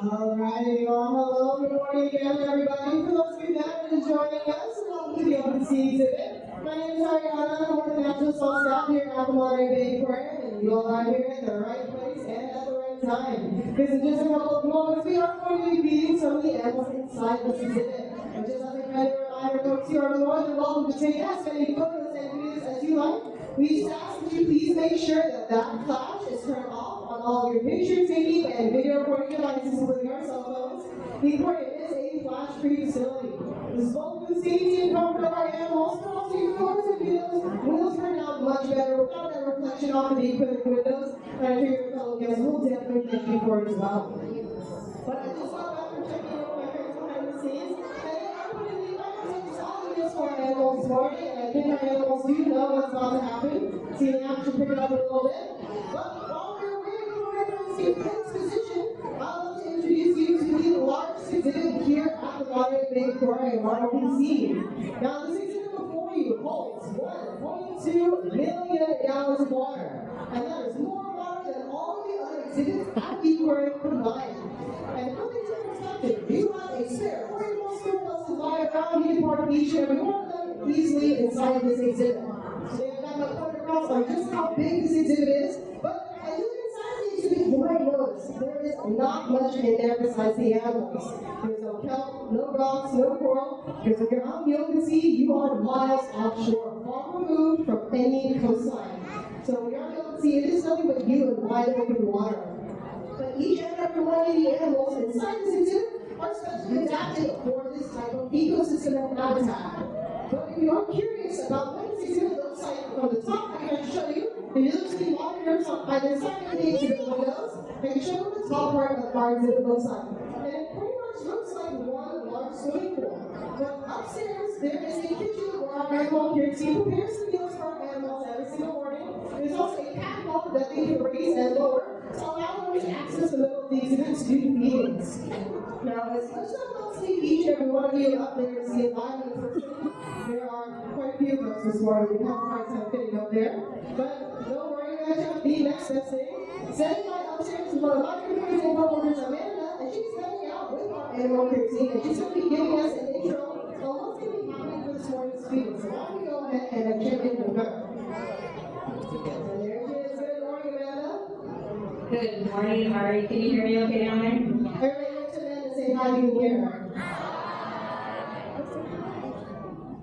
Alrighty, well, hello, good morning again, everybody. For those of you that are joining us, welcome to the Open Sea exhibit. My name is Ariana, I'm one of the natural soul staff here at the Monterey Bay Aquarium, and you all are here at the right place and at the right time. Because in just a couple of moments, we are going to be meeting some of the animals inside this exhibit. And just as a kind of reminder, folks, you are more than welcome to take as many photos and videos as you like. We just ask that you please make sure that that flash is turned off on all of your picture taking and video recording devices, including our cell phones. The aquarium is a flash-free facility. This is both for the safety and comfort of our animals, but also your photos and videos will turn out much better without that reflection off of the acrylic windows. And I'm sure your fellow guests will definitely thank you for it as well. But I just got back from checking in with my friends behind the scenes, and I'm putting the items all of this for our animals this morning, and I think our animals do know what's about to happen. See the action, pick it up a little bit. But while we're waiting for everyone to see this position, I'd love to introduce you to the largest exhibit here at the Monterey Bay Aquarium on Open Sea. Now, this exhibit before you holds 1.2 million gallons of water, and that is more water than all of the other exhibits at the aquarium combined. And put things in perspective, you have a spare 40 more surplus to lie around here for each and every one of them easily inside this exhibit. So they have got my point across on just how big this exhibit is, but as you look inside the exhibit, you might notice there is not much in there besides the animals. There's no kelp, no rocks, no coral. Because if you're out in the open sea, you are miles offshore, far removed from any coastline. So when you're out in the open sea, it is nothing but you and wide open water. But each and every one of the animals inside this exhibit are specially adapted for this type of ecosystem and habitat. But if you are curious about what this exhibit looks like from the top, I can show you. If you look to the monitors on either side of the exhibit windows, I can show you what the top part of our exhibit looks like. And it pretty much looks like one large swimming pool. But upstairs, there is a kitchen where our animal care team prepares the meals for our animals every single morning. There's also a catwalk that they can raise and lower to allow them to access the middle of the exhibit to do feedings. Now, as much as I want to take each and every one of you up there to see a live in person, there are quite a few of us this morning. We have a hard time fitting up there. But don't worry, guys, have the next best thing. Setting my upstairs is one of my computers and co-workers, Amanda, and she's heading out with our animal care team, and she's going to be giving us an intro on what's going to be happening for this morning's feeding. So why don't we go ahead and check in with her. And there she is. Good morning, Amanda. Good morning, Ari. Can you hear me okay down there? Everybody look to Amanda and say hi, you can hear her.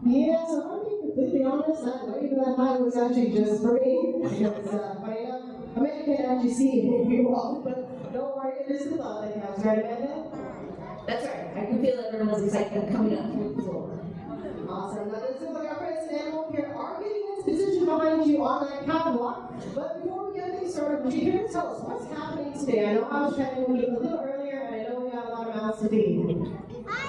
Yeah, so I'm being completely honest, that wave that high was actually just for me, because funny enough, Amanda can't actually see it very well, but don't worry, it is the thought that counts, right, Amanda? That's right. I can feel everyone's excitement coming up through the floor. Awesome. Now, this is like our friends in animal care are getting into position behind you on that catwalk, but before we get things started, would you here to tell us what's happening today? I know I was chatting with you a little earlier, and I know we got a lot of mouths to feed.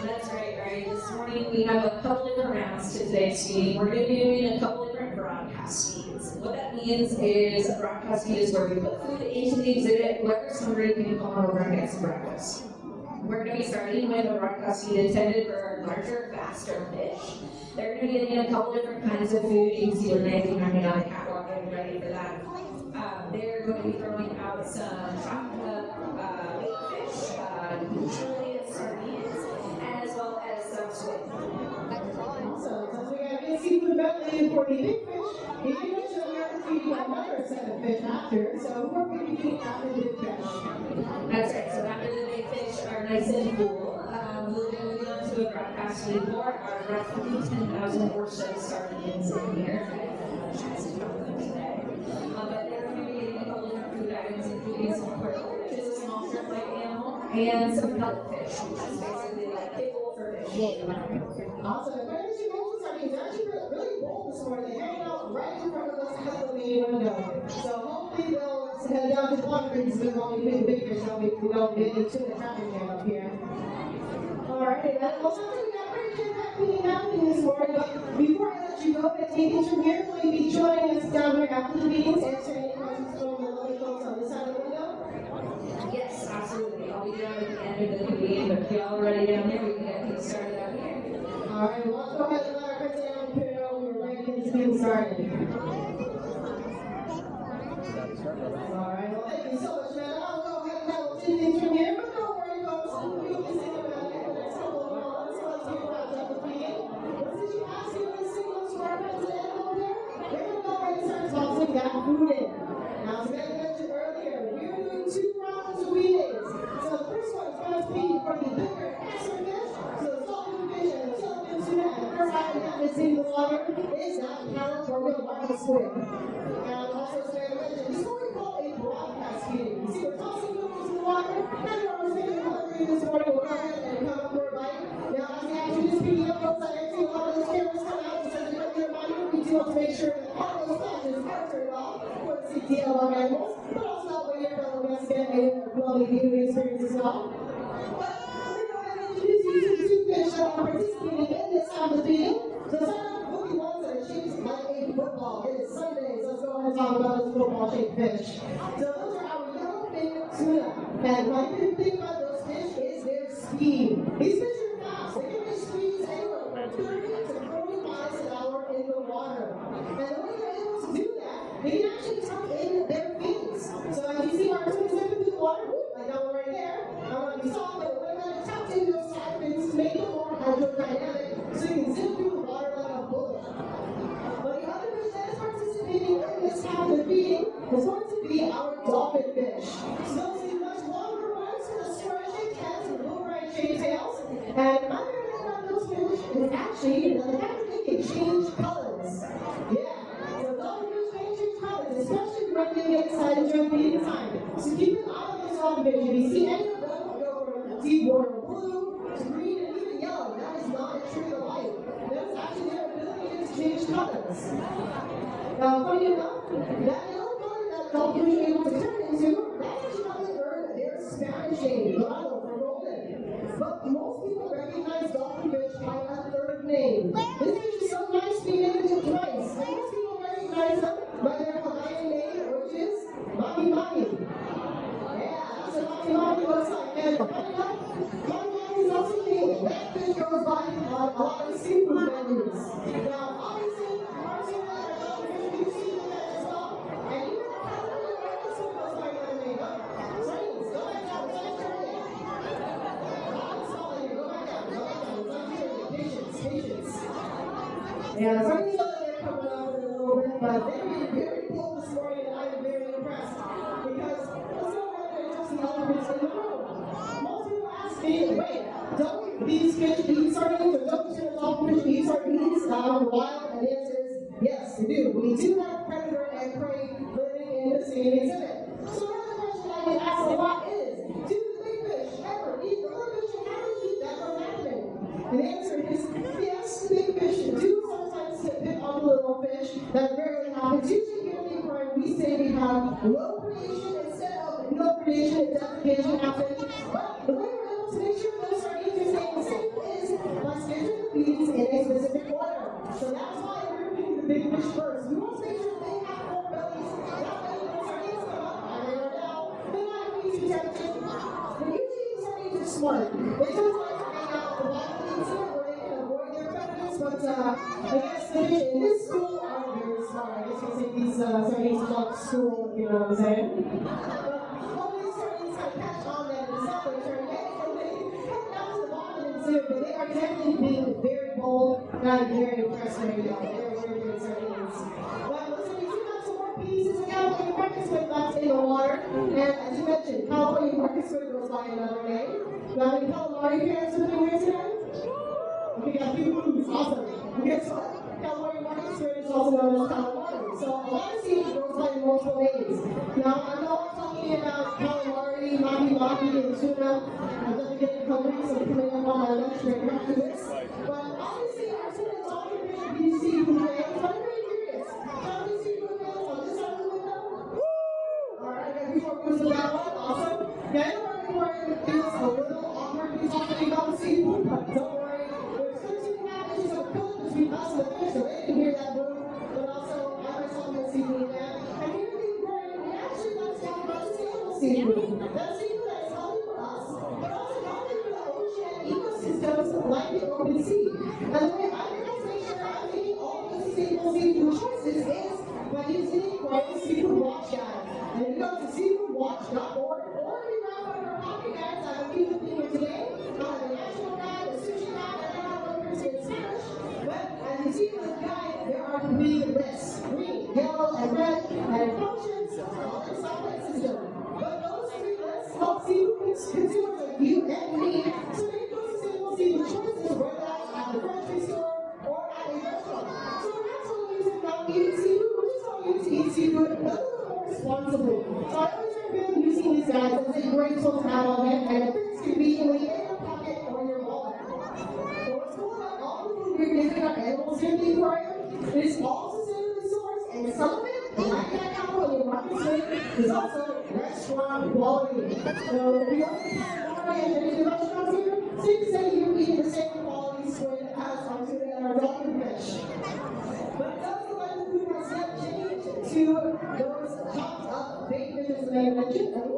That's right, Ari. This morning we have a couple different rounds to today's feed. We're going to be doing a couple different broadcast feeds. What that means is a broadcast feed is where we put food into the exhibit. Whoever's hungry can come over and get some breakfast. We're going to be starting with a broadcast feed intended for our larger, faster fish. They're going to be getting a couple different kinds of food. You can see Renee hanging on the catwalk getting ready for that. They're going to be throwing out some chopped up bait fish, usually it's sardines, as well as some squid. Awesome. So we got a big seafood belly for the big fish. The big fish that we are feeding another set of fish after, so we're going to be feeding after the big fish. That's right. So after the big fish are nice and full, we'll be moving on to a broadcast feed for our roughly 10,000 or so sardines in here. But they're going to be getting a couple different food items, including some krill, which is a small shrimp-like animal, and some cuttlefish, which is basically like pickle for fish. Awesome. And as you mentioned, sardines, they're actually really bold this morning. They're hanging out right in front of us at the main window. So hopefully they'll head down to the water because we're only feeding big fish, so we don't get into the traffic jam up here. Alright, well, something we got pretty jam-packed feeding happening this morning, but before I let you go and take things from here, will you be joining us down here after the meetings, answering any questions from the lovely folks on this side of the window? Yes, absolutely. I'll be down at the end of the meeting, but if you're all ready down there, we can get things started out here. Alright, well, let's go ahead and let our friends down and put it over. We're ready to get this meeting started. Alright, well, thank you so much, man. I'll go ahead and have a few things from here, but don't worry, folks. is in the water is that California market squid. And also, as I mentioned, this is what we call a broadcast feeding. You see, we're tossing noodles in the water, and we're always making hungry this morning. We'll go ahead and come up for a bite. Now, as the action is picking up folks, I see a lot of those cameras come out, just as a quick reminder, we do have to make sure that all those flashes are turned off for the CTL of our animals, but also that way your fellow guests get a lovely viewing experience as well. Introduce you to the two fish that are participating in this half of the field. So start off with the ones that are shaped like a football. It is Sunday, so let's go ahead and talk about those football-shaped fish. So those are our yellowfin tuna. And my favorite thing about those fish is their speed. These fish are fast. They can reach speeds anywhere from 30 to 40 miles an hour in the water. And the way they're able to do that, they can actually tuck in their fins. So as you see our tunas zipping through the water, like that one right there, I don't know if you saw, but we're going to tuck in those side fins to make it more hydrodynamic so you can zip through the water like a bullet. But the other fish that is participating in this half of the feeding is going to be our dolphin fish. So those are the much longer ones with the square-shaped heads and boomerang-shaped tails. And my favorite thing about those fish is actually the fact that they can change colors. Yeah, so dolphin fish can change colors, especially when they get excited during feeding time. So keep an eye on those dolphin fish. If you see any of them go from deep water blue to green and even yellow, that is not a trick of light. That's actually their ability to change colors. Now, funny enough, that yellow color that dolphin fish are able to turn into, that's actually how they earn their Spanish name, dorado for golden. But most people recognize dolphin fish by a third name. This fish is so nice to be named it twice. And most people recognize them by their Hawaiian name, which is Maki Maki. Yeah, that's what Maki Maki looks like. And funny enough, Maki Maki is also named. That fish goes by on a lot of seafood menus. Now, obviously, our team and our dolphin fish, you see them there as well. And you know how really right this one goes by another name. Trains, go back down, it's not turning. I'm stalling you, go back down, it's not turning. Patience. Yeah, so I think they're coming out in a little bit, but they're being very cool this morning, and I am very impressed. Because let's go ahead and just the elephants in the room. Most people ask me, wait, don't these fish eat sardines, or don't the dolphin fish eat sardines out in the wild? And the answer is yes, they do. We do have predator and prey living in the same exhibit. So another question I get asked a lot is, do the big fish ever eat the little fish, and how do you keep that from happening? And the answer is yes, the big fish do sometimes pick on the little fish. That rarely happens. Usually here in the aquarium, we say we have low predation instead of no predation and defecation happen. But the way we're able to make sure those sardines are staying safe is by scheduling the feeds in a specific order. So that's why we're picking the big fish first. We want to make sure they have full bellies. That way when the sardines come up and they are down, they're not going to be too tempted. And usually the sardines are smart. They just like to hang out at the bottom of the exhibit where they can avoid their predators. But I guess the fish in this school are very smart. I guess you can say these sardines belong to school, you know what I'm saying? Hopefully these sardines can catch on that and decide to turn and they come down to the bottom of the exhibit, but they are definitely being very bold, and I'm very impressed right now. They're very good sardines. But listen, we do have some more pieces of California market squid left in the water, and as you mentioned, California market squid goes by another name. You have any calamari fans with me here today? We got a few moves, awesome. And guess what? California market squid is also known as calamari. So a lot of seafood goes by multiple names. Now, I know I'm talking about calamari, maki and tuna. I'm definitely getting hungry, so I'm coming up on my lunch break after this. But obviously, our tuna and dolphin fish are these seafood fans. But I'm very curious. How many seafood fans on this side of the window? Alright, I got a few more moves with that one. Awesome. Yeah, I know our aquarium feels a little awkward to be talking about the seafood, but don't worry. There's 13.5 inches of coolant between us and the fish, so they can hear that boom. But also, I myself am a seafood fan. And here at the aquarium, we actually like to talk about sustainable seafood. That's seafood that is healthy for us, but also healthy for the ocean and ecosystems like the open sea. And the way I make sure I'm making all of the sustainable seafood choices is by using the Aquarium Seafood Watch Guide. And if you go to seafoodwatch.org, or if you grab one of our pocket guides, I will keep with you here today. I have the national guide, the sushi guide, and I have one in Spanish. But as you see in this guide, there are 3 lists: green, yellow, and red, and it functions on the solid system. But those 3 lists help seafood consumers like you and me to make those sustainable seafood choices, whether that's at the grocery store or at a restaurant. responsibly. So I always recommend using these guys as a great tool to have on hand and it fits conveniently in your pocket or your wallet. But what's cool about all the food we're giving our animals here in the aquarium, it is all sustainably sourced and some of it, like that apple in your market swing, is also restaurant quality. So if you look at any of the restaurants here, safe to say you're eating the same quality squid as our tuna and our dolphin fish. But it does look like the food has yet changed to those chopped up baked dishes that I mentioned. And ooh,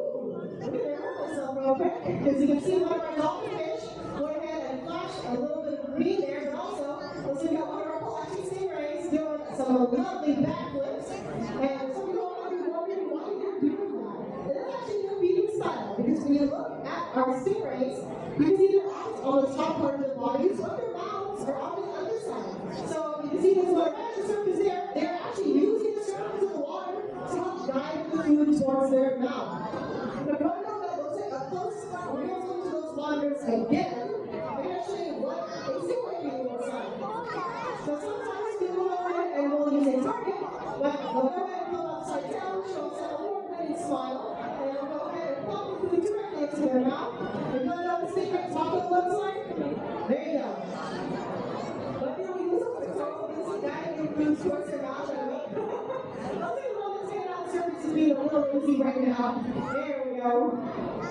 look at that myself real quick. Because you can see one of our dolphin fish went ahead and flashed a little bit of green there, but also let's look at one of our collection stingrays doing some lovely backflips. And some of you all might be wondering why they're doing that. And that's actually new feeding style, because when you look at our stingrays, you can see their eyes on the top part of their bodies, but their mouths are on the underside. So you can see this little magic surface there. They're actually using the surface of the water to help guide the food towards their mouth. But if you want to know that looks like up close, we're going to go to those monitors again. I'm going to show you what a stingray can looks like. So sometimes people go ahead and we'll use a target, but we'll go ahead and pull upside down, show us a award-winning smile, and we'll go ahead and plop the food directly into their mouth. If you want to know what the stingray taco looks like, there you go. But you know, we use a control this guiding your food towards their mouth. I'll take a moment to get out the surface to be a little easy right now. There we go.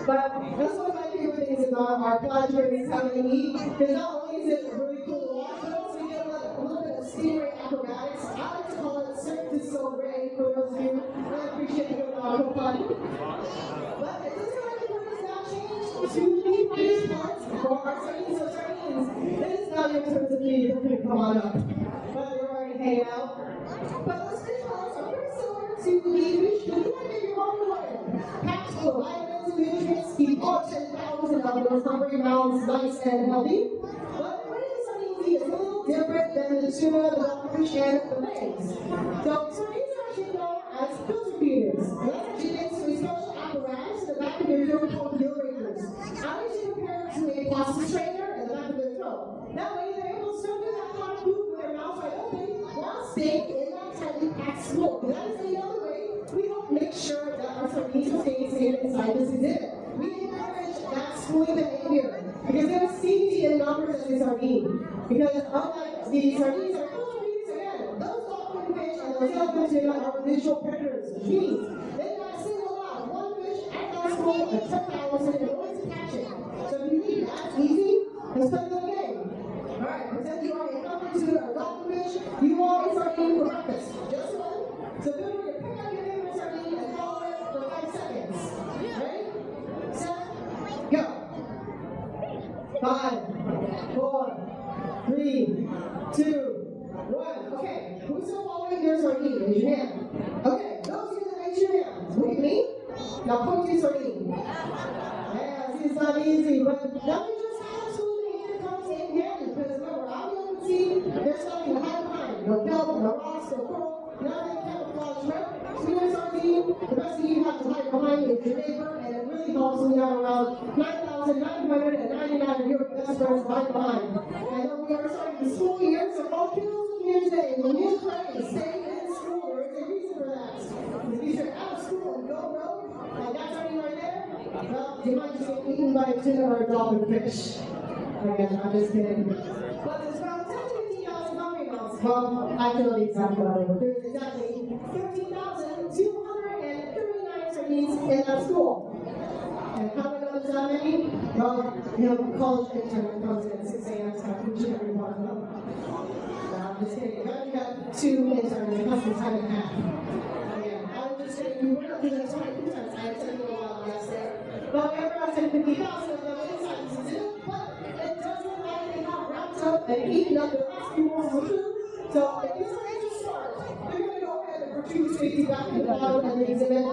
But that's one of my favorite things about our pleasure is how they eat. Because not only is it really cool to watch, but also you get a little bit of stingray acrobatics. I like to call it Cirque du Soleil for those of you who really appreciate the good audio fun. But it doesn't like the word has now changed to the fish parts for our sardines. So sardines, it is not in terms of me, they're going to come on up. But they're already hanging out. But those fish parts are pretty similar to the fish that you might make your own aquarium. Packed full of vitamins and nutrients, keep all 10,000 of those hungry mouths nice and healthy. But the way the sardines eat is a little different than the tuna, the dolphin fish, and the legs. So sardines are actually known as filter feeders. And that's actually thanks to a special apparatus in the back of their throat called gill rakers. I like to compare it to a plastic strainer in the back of their throat. That way they're able to serve that hot food with their mouths wide open while staying in that tightly packed school. That is the other way we help make sure that our sardines are staying safe inside this exhibit. We encourage that schooling behavior because there's safety in numbers as a sardine. Because unlike the sardines are filter feeders again, those dolphin fish and those elephant tuna are visual predators, which means they've got to single out one fish at that school of 10,000 in order to catch it. So if you need that easy, let's play the game. Alright, pretend you are a elephant tuna or dolphin fish, you are a sardine for breakfast. Just one. So feel free to pick up your favorite sardine and follow it for 5 seconds. Ready? Set. Go. 5, 4, 3, 2, 1. Okay, who's still following your sardine? Raise your hand. Okay, those of you that raise your hands, look at me. Now point to your sardine. Yeah, see, it's not easy, but nothing just absolutely comes in handy. Because remember, out in the open sea, there's nothing to hide behind. No kelp, no rocks, no coral, nothing camouflage shrimp. So your sardine, the best thing you have to hide behind is your neighbor, and it really helps when you have around 9,999 of your best friends right behind. And then we are starting the school year, so all kiddos with me today, when you pray, stay in school. There is a reason for that. If you're out of school and go road, like that sardine right there, well, you might just get eaten by a tuna or a dolphin fish. Again, I'm just kidding. But there's around 10 to 15,000 hungry mouths. Well, I feel the exact number. There's exactly 13,239 sardines in that school. And how do I know there's that many? Well, you know, college intern comes in at 6 a.m. so I'm each and every one of them. I'm just kidding. We only have 2 interns, it costs me time and a half. Yeah, I'm just kidding. We were not doing that 22 times. I had 10 little while yesterday. But we have around 10,000 of them inside this exhibit. But it doesn't look like they have wrapped up and eaten up the last few morsels of food. So if these are to start, they're going to go ahead and protrude the safety back to the bottom of the exhibit. And I'm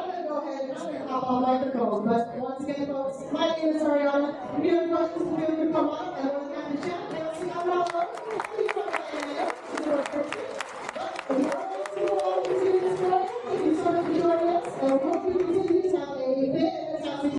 going to go ahead and I'm going to hop on microphone. But once again, folks, my name is Ariana. If you have questions, feel free to come up and we'll have to chat.